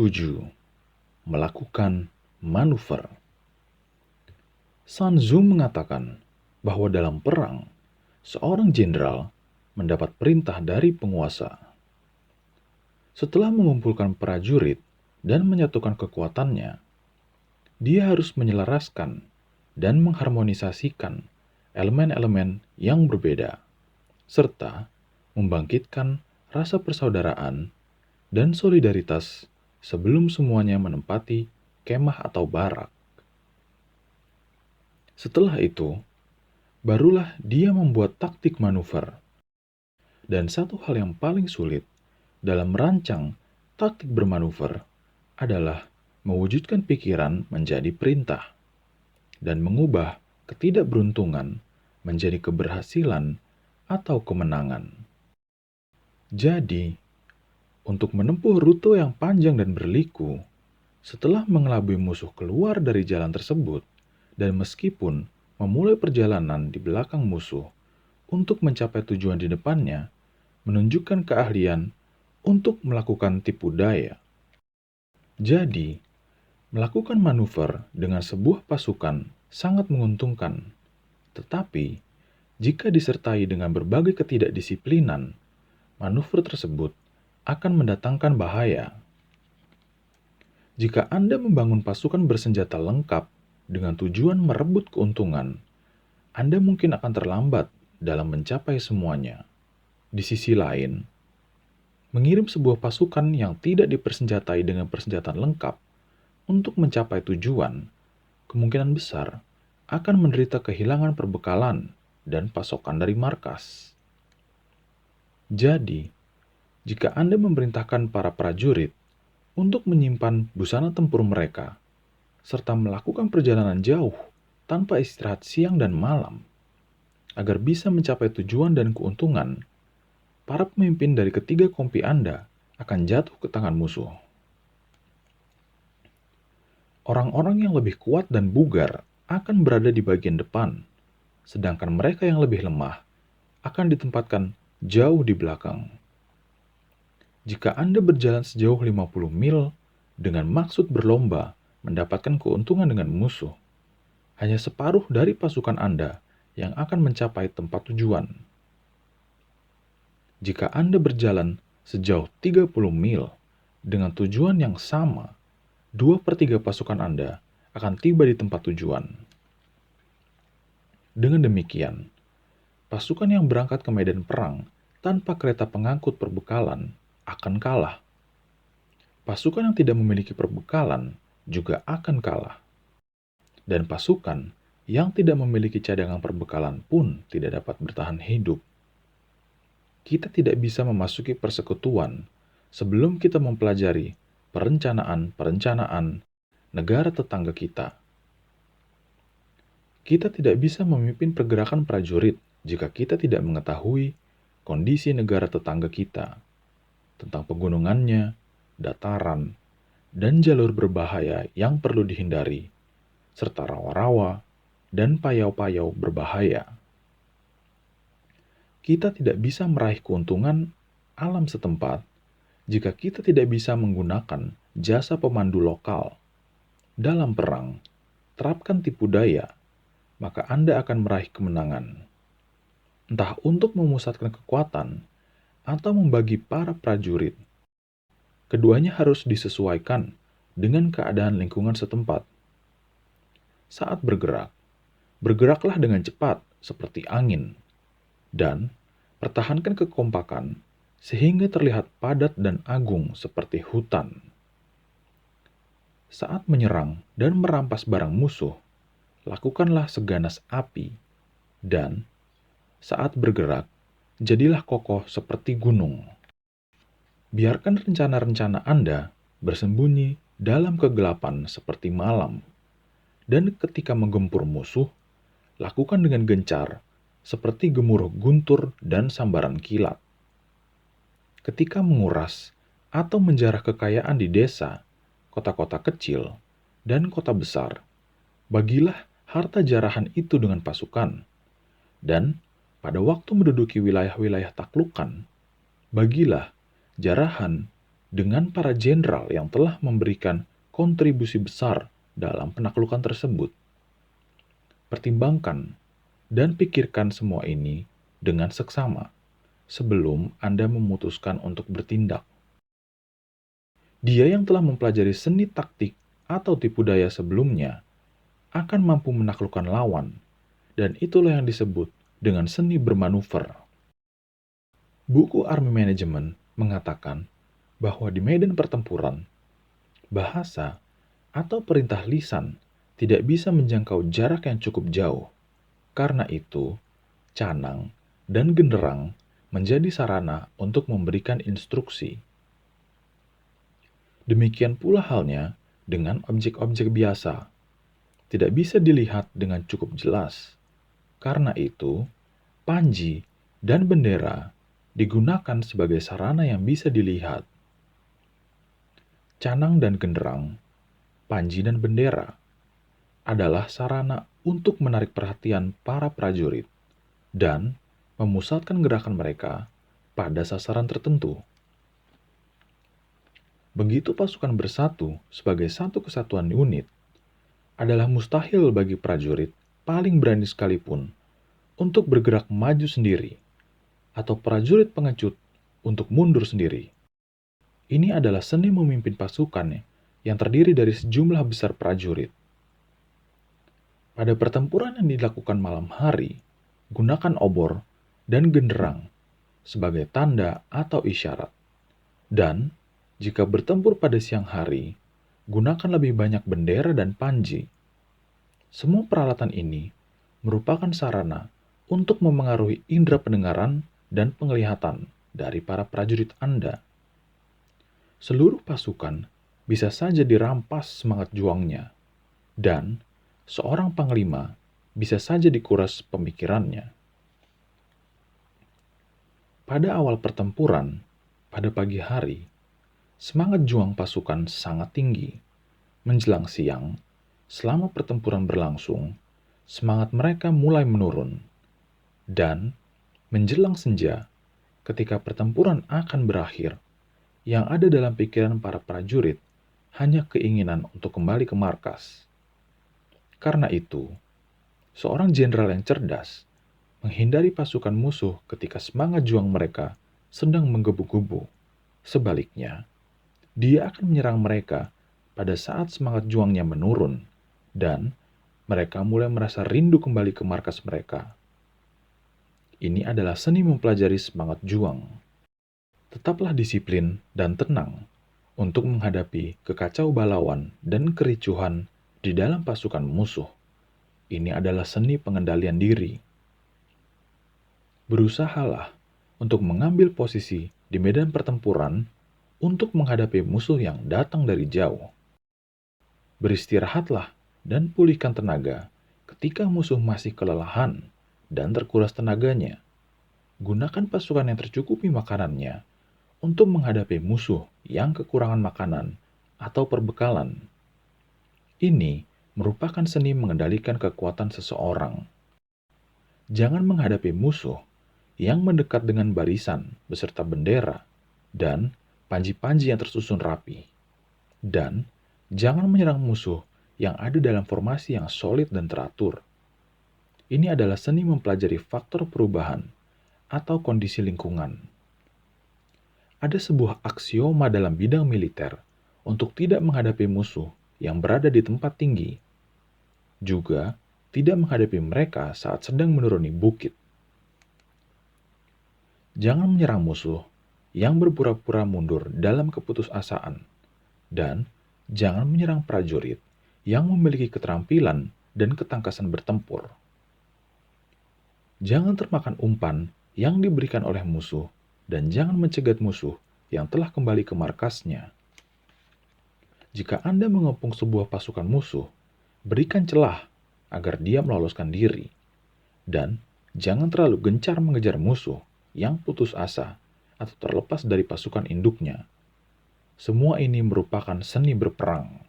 7. Melakukan manuver. Sun Tzu mengatakan bahwa dalam perang, seorang jenderal mendapat perintah dari penguasa. Setelah mengumpulkan prajurit dan menyatukan kekuatannya, dia harus menyelaraskan dan mengharmonisasikan elemen-elemen yang berbeda, serta membangkitkan rasa persaudaraan dan solidaritas sebelum semuanya menempati kemah atau barak. Setelah itu, barulah dia membuat taktik manuver. Dan satu hal yang paling sulit dalam merancang taktik bermanuver adalah mewujudkan pikiran menjadi perintah dan mengubah ketidakberuntungan menjadi keberhasilan atau kemenangan. Jadi, untuk menempuh rute yang panjang dan berliku, setelah mengelabui musuh keluar dari jalan tersebut, dan meskipun memulai perjalanan di belakang musuh untuk mencapai tujuan di depannya, menunjukkan keahlian untuk melakukan tipu daya. Jadi, melakukan manuver dengan sebuah pasukan sangat menguntungkan. Tetapi, jika disertai dengan berbagai ketidakdisiplinan, manuver tersebut akan mendatangkan bahaya. Jika Anda membangun pasukan bersenjata lengkap dengan tujuan merebut keuntungan, Anda mungkin akan terlambat dalam mencapai semuanya. Di sisi lain, mengirim sebuah pasukan yang tidak dipersenjatai dengan persenjataan lengkap untuk mencapai tujuan, kemungkinan besar akan menderita kehilangan perbekalan dan pasokan dari markas. Jadi, jika Anda memerintahkan para prajurit untuk menyimpan busana tempur mereka, serta melakukan perjalanan jauh tanpa istirahat siang dan malam, agar bisa mencapai tujuan dan keuntungan, para pemimpin dari ketiga kompi Anda akan jatuh ke tangan musuh. Orang-orang yang lebih kuat dan bugar akan berada di bagian depan, sedangkan mereka yang lebih lemah akan ditempatkan jauh di belakang. Jika Anda berjalan sejauh 50 mil dengan maksud berlomba mendapatkan keuntungan dengan musuh, hanya separuh dari pasukan Anda yang akan mencapai tempat tujuan. Jika Anda berjalan sejauh 30 mil dengan tujuan yang sama, 2/3 pasukan Anda akan tiba di tempat tujuan. Dengan demikian, pasukan yang berangkat ke medan perang tanpa kereta pengangkut perbekalan akan kalah. Pasukan yang tidak memiliki perbekalan juga akan kalah. Dan pasukan yang tidak memiliki cadangan perbekalan pun tidak dapat bertahan hidup. Kita tidak bisa memasuki persekutuan sebelum kita mempelajari perencanaan negara tetangga kita. Kita tidak bisa memimpin pergerakan prajurit jika kita tidak mengetahui kondisi negara tetangga kita, tentang pegunungannya, dataran, dan jalur berbahaya yang perlu dihindari, serta rawa-rawa dan payau-payau berbahaya. Kita tidak bisa meraih keuntungan alam setempat jika kita tidak bisa menggunakan jasa pemandu lokal. Dalam perang, terapkan tipu daya, maka Anda akan meraih kemenangan. Entah untuk memusatkan kekuatan atau membagi para prajurit. Keduanya harus disesuaikan dengan keadaan lingkungan setempat. Saat bergerak, bergeraklah dengan cepat seperti angin, dan pertahankan kekompakan sehingga terlihat padat dan agung seperti hutan. Saat menyerang dan merampas barang musuh, lakukanlah seganas api, dan saat bergerak, jadilah kokoh seperti gunung. Biarkan rencana-rencana Anda bersembunyi dalam kegelapan seperti malam, dan ketika menggempur musuh, lakukan dengan gencar seperti gemuruh guntur dan sambaran kilat. Ketika menguras atau menjarah kekayaan di desa, kota-kota kecil, dan kota besar, bagilah harta jarahan itu dengan pasukan, dan pada waktu menduduki wilayah-wilayah taklukan, bagilah jarahan dengan para jenderal yang telah memberikan kontribusi besar dalam penaklukan tersebut. Pertimbangkan dan pikirkan semua ini dengan seksama sebelum Anda memutuskan untuk bertindak. Dia yang telah mempelajari seni taktik atau tipu daya sebelumnya akan mampu menaklukkan lawan, dan itulah yang disebut dengan seni bermanuver. Buku Army Management mengatakan bahwa di medan pertempuran, bahasa atau perintah lisan tidak bisa menjangkau jarak yang cukup jauh. Karena itu, canang dan genderang menjadi sarana untuk memberikan instruksi. Demikian pula halnya dengan objek-objek biasa. Tidak bisa dilihat dengan cukup jelas. Karena itu, panji dan bendera digunakan sebagai sarana yang bisa dilihat. Canang dan genderang, panji dan bendera adalah sarana untuk menarik perhatian para prajurit dan memusatkan gerakan mereka pada sasaran tertentu. Begitu pasukan bersatu sebagai satu kesatuan unit, adalah mustahil bagi prajurit paling berani sekalipun untuk bergerak maju sendiri, atau prajurit pengecut untuk mundur sendiri. Ini adalah seni memimpin pasukan yang terdiri dari sejumlah besar prajurit. Pada pertempuran yang dilakukan malam hari, gunakan obor dan genderang sebagai tanda atau isyarat. Dan, jika bertempur pada siang hari, gunakan lebih banyak bendera dan panji. Semua peralatan ini merupakan sarana untuk memengaruhi indera pendengaran dan penglihatan dari para prajurit Anda. Seluruh pasukan bisa saja dirampas semangat juangnya, dan seorang panglima bisa saja dikuras pemikirannya. Pada awal pertempuran, pada pagi hari, semangat juang pasukan sangat tinggi. Menjelang siang, selama pertempuran berlangsung, semangat mereka mulai menurun. Dan menjelang senja, ketika pertempuran akan berakhir, yang ada dalam pikiran para prajurit hanya keinginan untuk kembali ke markas. Karena itu, seorang jenderal yang cerdas menghindari pasukan musuh ketika semangat juang mereka sedang menggebu-gebu. Sebaliknya, dia akan menyerang mereka pada saat semangat juangnya menurun, dan mereka mulai merasa rindu kembali ke markas mereka. Ini adalah seni mempelajari semangat juang. Tetaplah disiplin dan tenang untuk menghadapi kekacau balauan dan kericuhan di dalam pasukan musuh. Ini adalah seni pengendalian diri. Berusahalah untuk mengambil posisi di medan pertempuran untuk menghadapi musuh yang datang dari jauh. Beristirahatlah dan pulihkan tenaga ketika musuh masih kelelahan dan terkuras tenaganya. Gunakan pasukan yang tercukupi makanannya untuk menghadapi musuh yang kekurangan makanan atau perbekalan. Ini merupakan seni mengendalikan kekuatan seseorang. Jangan menghadapi musuh yang mendekat dengan barisan beserta bendera dan panji-panji yang tersusun rapi. Dan jangan menyerang musuh yang ada dalam formasi yang solid dan teratur. Ini adalah seni mempelajari faktor perubahan atau kondisi lingkungan. Ada sebuah aksioma dalam bidang militer untuk tidak menghadapi musuh yang berada di tempat tinggi. Juga tidak menghadapi mereka saat sedang menuruni bukit. Jangan menyerang musuh yang berpura-pura mundur dalam keputusasaan, dan jangan menyerang prajurit yang memiliki keterampilan dan ketangkasan bertempur. Jangan termakan umpan yang diberikan oleh musuh, dan jangan mencegat musuh yang telah kembali ke markasnya. Jika Anda mengepung sebuah pasukan musuh, berikan celah agar dia meloloskan diri, dan jangan terlalu gencar mengejar musuh yang putus asa atau terlepas dari pasukan induknya. Semua ini merupakan seni berperang.